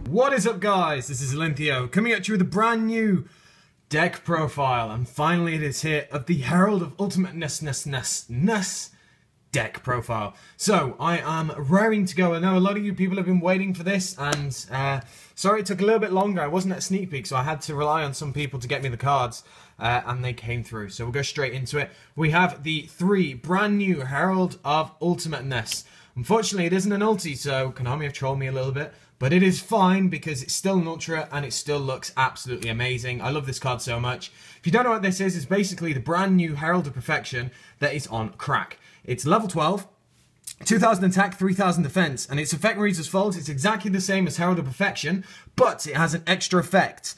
What is up, guys? This is Linthio coming at you with a brand new deck profile, and finally it is here of the Herald of Ultimateness deck profile. So I am raring to go. I know a lot of you people have been waiting for this, and sorry it took a little bit longer. I wasn't at a sneak peek, so I had to rely on some people to get me the cards, and they came through. So we'll go straight into it. We have the 3 brand new Herald of Ultimateness. Unfortunately, it isn't an ulti, so Konami have trolled me a little bit. But it is fine because it's still an ultra and it still looks absolutely amazing. I love this card so much. If you don't know what this is, it's basically the brand new Herald of Perfection that is on crack. It's level 12, 2000 attack, 3000 defense, and its effect reads as follows. It's exactly the same as Herald of Perfection, but it has an extra effect.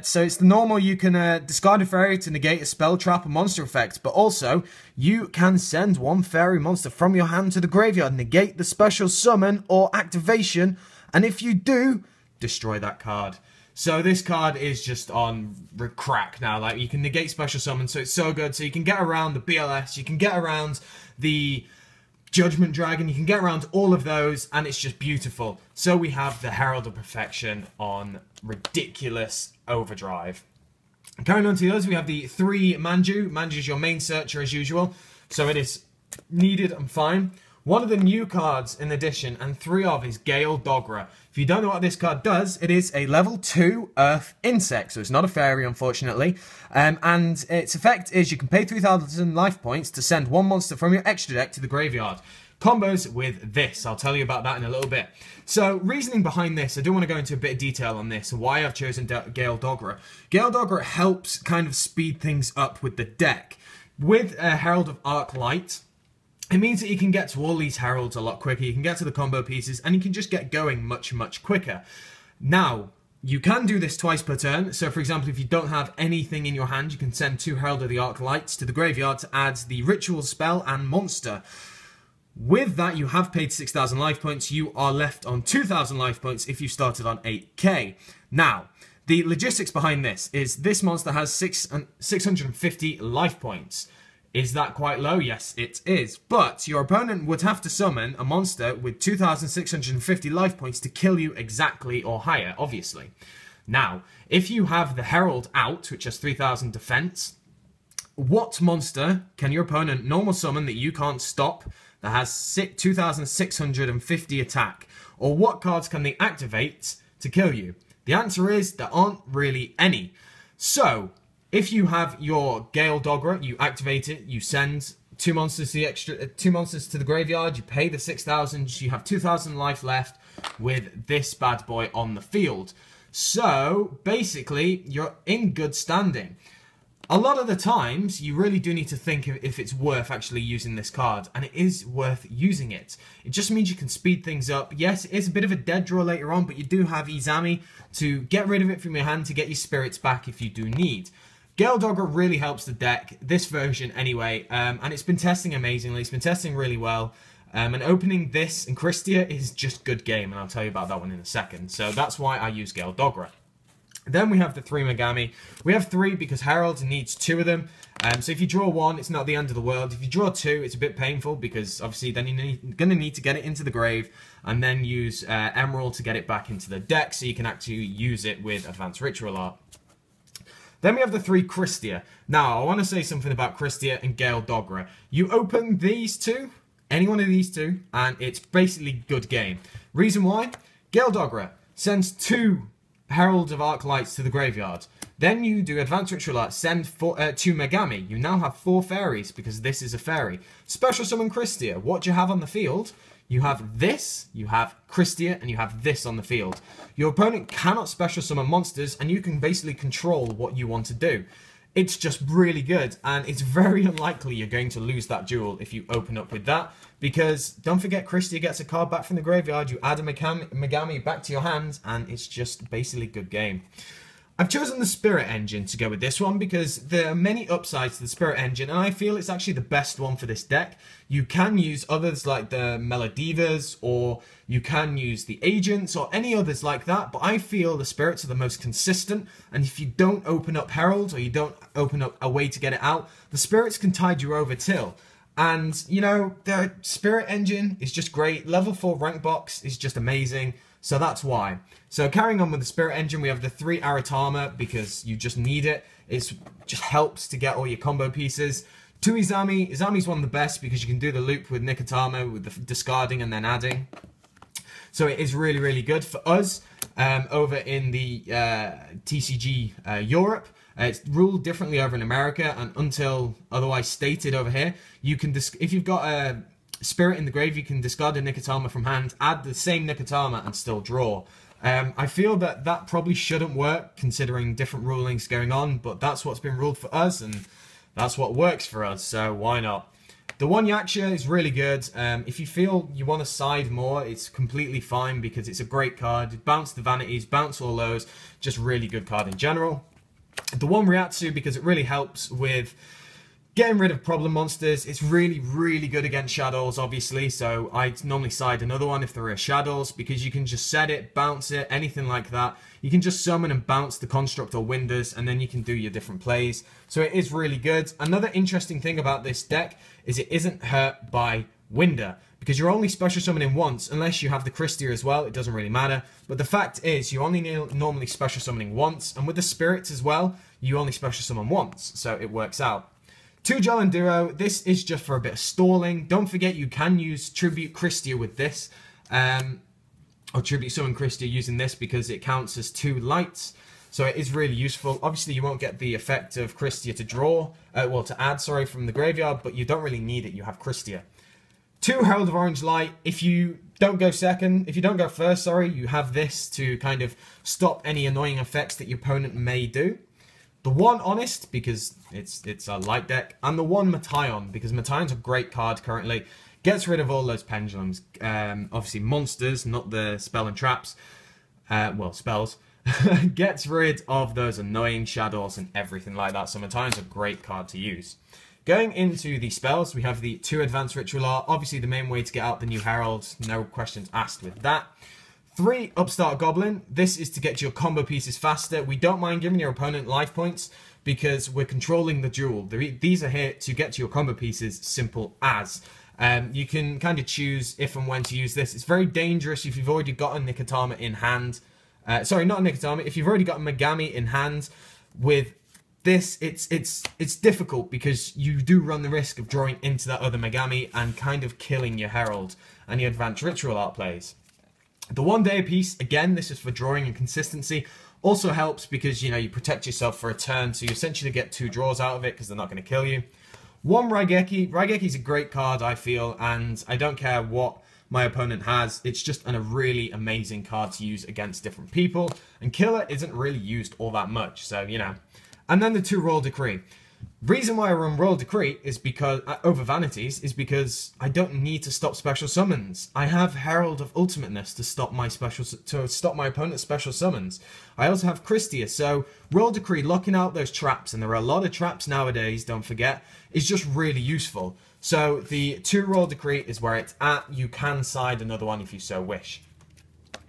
So it's the normal, you can discard a fairy to negate a spell, trap, or monster effect, but also you can send one fairy monster from your hand to the graveyard, negate the special summon or activation, and if you do, destroy that card. So this card is just on crack now. Like, you can negate special summon, so it's so good. So you can get around the BLS, you can get around the Judgment Dragon, you can get around all of those, and it's just beautiful. So we have the Herald of Perfection on ridiculous overdrive. Carrying on to the others, we have the 3 Manju. Manju is your main searcher as usual, so it is needed and fine. One of the new cards in addition, and 3 of, is Gale Dogra. If you don't know what this card does, it is a level 2 Earth Insect, so it's not a fairy, unfortunately. And its effect is you can pay 3,000 life points to send one monster from your extra deck to the graveyard. Combos with this, I'll tell you about that in a little bit. So, reasoning behind this, I do want to go into a bit of detail on this and why I've chosen Gale Dogra. Gale Dogra helps kind of speed things up with the deck. With Herald of Arclight, it means that you can get to all these heralds a lot quicker, you can get to the combo pieces, and you can just get going much, much quicker. Now, you can do this twice per turn, so for example, if you don't have anything in your hand, you can send 2 Herald of the Arclights to the graveyard to add the ritual spell and monster. With that, you have paid 6,000 life points, you are left on 2,000 life points if you started on 8k. Now, the logistics behind this is this monster has 650 life points. Is that quite low? Yes, it is. But your opponent would have to summon a monster with 2,650 life points to kill you exactly or higher, obviously. Now, if you have the Herald out, which has 3,000 defense, what monster can your opponent normal summon that you can't stop that has 2,650 attack? Or what cards can they activate to kill you? The answer is there aren't really any. So, if you have your Gale Dogra, you activate it, you send 2 monsters to the graveyard, you pay the 6,000, you have 2,000 life left with this bad boy on the field. So, basically, you're in good standing. A lot of the times, you really do need to think if it's worth actually using this card, and it is worth using it. It just means you can speed things up. Yes, it is a bit of a dead draw later on, but you do have Izami to get rid of it from your hand to get your spirits back if you do need. Gale Dogra really helps the deck, this version anyway, and it's been testing amazingly, it's been testing really well, and opening this and Christia is just good game, and I'll tell you about that one in a second. So that's why I use Gale Dogra. Then we have the 3 Megami. We have 3 because Herald needs 2 of them, so if you draw 1, it's not the end of the world. If you draw 2, it's a bit painful because obviously then you're going to need to get it into the grave and then use Emerald to get it back into the deck so you can actually use it with Advanced Ritual Art. Then we have the 3 Christia. Now, I want to say something about Christia and Gale Dogra. You open these 2, any one of these 2, and it's basically good game. Reason why? Gale Dogra sends 2 Herald of Arclights to the graveyard. Then you do Advanced Ritual Art, send 2 Megami. You now have 4 fairies because this is a fairy. Special Summon Christia. What do you have on the field? You have this, you have Christia, and you have this on the field. Your opponent cannot special summon monsters, and you can basically control what you want to do. It's just really good, and it's very unlikely you're going to lose that duel if you open up with that, because don't forget Christia gets a card back from the graveyard, you add a Megami back to your hand, and it's just basically good game. I've chosen the Spirit Engine to go with this one because there are many upsides to the Spirit Engine, and I feel it's actually the best one for this deck. You can use others like the Melodivas, or you can use the Agents, or any others like that, but I feel the Spirits are the most consistent, and if you don't open up Herald, or you don't open up a way to get it out, the Spirits can tide you over till. And, you know, the Spirit Engine is just great. Level 4 rank box is just amazing. So that's why. So carrying on with the Spirit Engine, we have the 3 Aratama because you just need it. It just helps to get all your combo pieces. 2 Izami. Izami's one of the best because you can do the loop with Nikotama, with the discarding and then adding. So it is really, really good for us over in the TCG Europe. It's ruled differently over in America, and until otherwise stated over here, you can if you've got a Spirit in the grave, you can discard a Nikotama from hand, add the same Nikotama, and still draw. I feel that that probably shouldn't work, considering different rulings going on, but that's what's been ruled for us, and that's what works for us, so why not? The one Yaksha is really good. If you feel you want to side more, it's completely fine, because it's a great card. Bounce the vanities, bounce all those, just really good card in general. The one Ryatsu, because it really helps with getting rid of problem monsters. It's really, really good against shadows, obviously, so I normally side another one if there are shadows, because you can just set it, bounce it, anything like that. You can just summon and bounce the construct or Winders, and then you can do your different plays. So it is really good. Another interesting thing about this deck is it isn't hurt by Winder, because you're only special summoning once, unless you have the Christia as well, it doesn't really matter. But the fact is, you only normally special summoning once, and with the spirits as well, you only special summon once, so it works out. 2 Jolin Duo, this is just for a bit of stalling. Don't forget you can use Tribute Christia with this, or Tribute Summon Christia using this, because it counts as 2 lights. So it is really useful. Obviously, you won't get the effect of Christia to draw, well, to add, sorry, from the graveyard, but you don't really need it, you have Christia. 2 Herald of Orange Light. If you don't go first, sorry, you have this to kind of stop any annoying effects that your opponent may do. The 1 Honest, because it's a light deck, and the 1 Mataion, because Mataion's a great card currently. Gets rid of all those pendulums. Obviously monsters, not the spell and traps. Well, spells. Gets rid of those annoying shadows and everything like that. So Mataion's a great card to use. Going into the spells, we have the 2 Advanced Ritual Art. Obviously the main way to get out the new Herald. No questions asked with that. 3 Upstart Goblin. This is to get your combo pieces faster. We don't mind giving your opponent life points because we're controlling the duel. These are here to get to your combo pieces, simple as. You can kind of choose if and when to use this. It's very dangerous if you've already got a Nikotama in hand. Sorry, not a Nikotama. If you've already got a Megami in hand, with this, it's difficult because you do run the risk of drawing into that other Megami and kind of killing your Herald and your Advanced Ritual Art plays. The 1 Day piece, again, this is for drawing and consistency. Also helps because, you know, you protect yourself for a turn, so you essentially get 2 draws out of it because they're not going to kill you. 1 Raigeki. Raigeki's a great card, I feel, and I don't care what my opponent has. It's just a really amazing card to use against different people, and Killer isn't really used all that much, so, you know. And then the 2 Royal Decree. Reason why I run Royal Decree is because over Vanities is because I don't need to stop special summons. I have Herald of Ultimateness to stop my opponent's special summons. I also have Christia, so Royal Decree, locking out those traps, and there are a lot of traps nowadays, don't forget, is just really useful. So the 2 Royal Decree is where it's at. You can side another one if you so wish.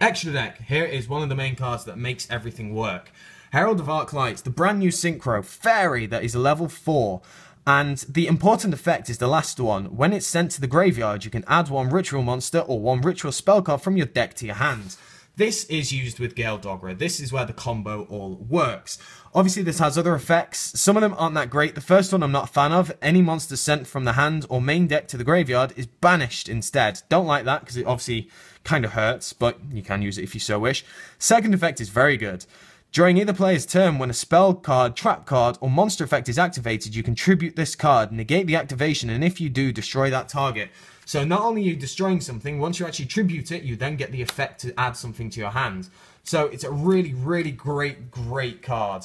Extra deck. Here is one of the main cards that makes everything work. Herald of Arclights, the brand new Synchro Fairy that is level 4. And the important effect is the last one. When it's sent to the graveyard, you can add 1 ritual monster or 1 ritual spell card from your deck to your hand. This is used with Gale Dogra. This is where the combo all works. Obviously, this has other effects. Some of them aren't that great. The first one I'm not a fan of. Any monster sent from the hand or main deck to the graveyard is banished instead. Don't like that because it obviously kind of hurts, but you can use it if you so wish. Second effect is very good. During either player's turn, when a spell card, trap card, or monster effect is activated, you can tribute this card, negate the activation, and if you do, destroy that target. So not only are you destroying something, once you actually tribute it, you then get the effect to add something to your hand. So it's a really, really great card.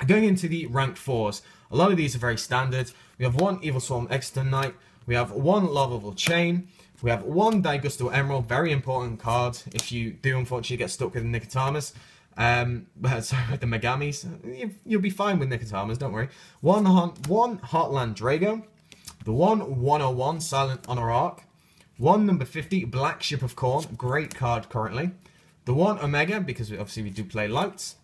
Going into the ranked 4s, a lot of these are very standard. We have 1 Evil Swarm Exeter Knight, we have 1 Lovable Chain, we have 1 Daigusto Emerald, very important card if you do unfortunately get stuck with the Nikotamas. Sorry, the Megamis. You'll be fine with Nikotamas, don't worry. 1 Heartland Drago, the 1 101 Silent Honor Arc, 1 number 50 Black Ship of Corn, great card currently. The 1 Omega, because obviously we do play lights.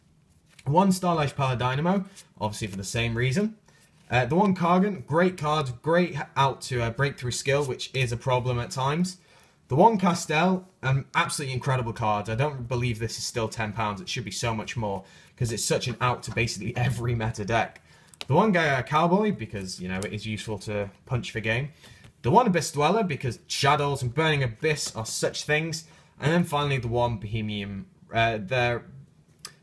1 Starlight Paladynamo, obviously for the same reason. The one Kargan, great card, great out to breakthrough skill, which is a problem at times. The one Castell, absolutely incredible card. I don't believe this is still £10. It should be so much more, because it's such an out to basically every meta deck. The one guy Cowboy, because, you know, it is useful to punch for game. The one Abyss Dweller, because Shadows and Burning Abyss are such things. And then finally the one Bohemian,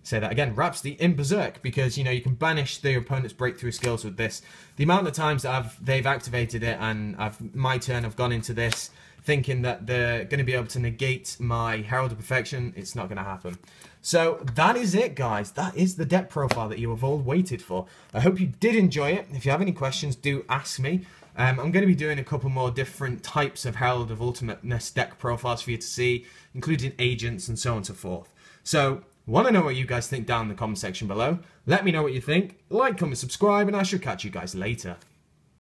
say that again, Rhapsody in Berserk, because, you know, you can banish the opponent's breakthrough skills with this. The amount of times that they've activated it and my turn I've gone into this thinking that they're going to be able to negate my Herald of Perfection, it's not going to happen. So that is it, guys. That is the deck profile that you have all waited for. I hope you did enjoy it. If you have any questions, do ask me. I'm going to be doing a couple more different types of Herald of Ultimateness deck profiles for you to see, including agents and so on and so forth. So, want to know what you guys think down in the comment section below. Let me know what you think. Like, comment, subscribe, and I shall catch you guys later.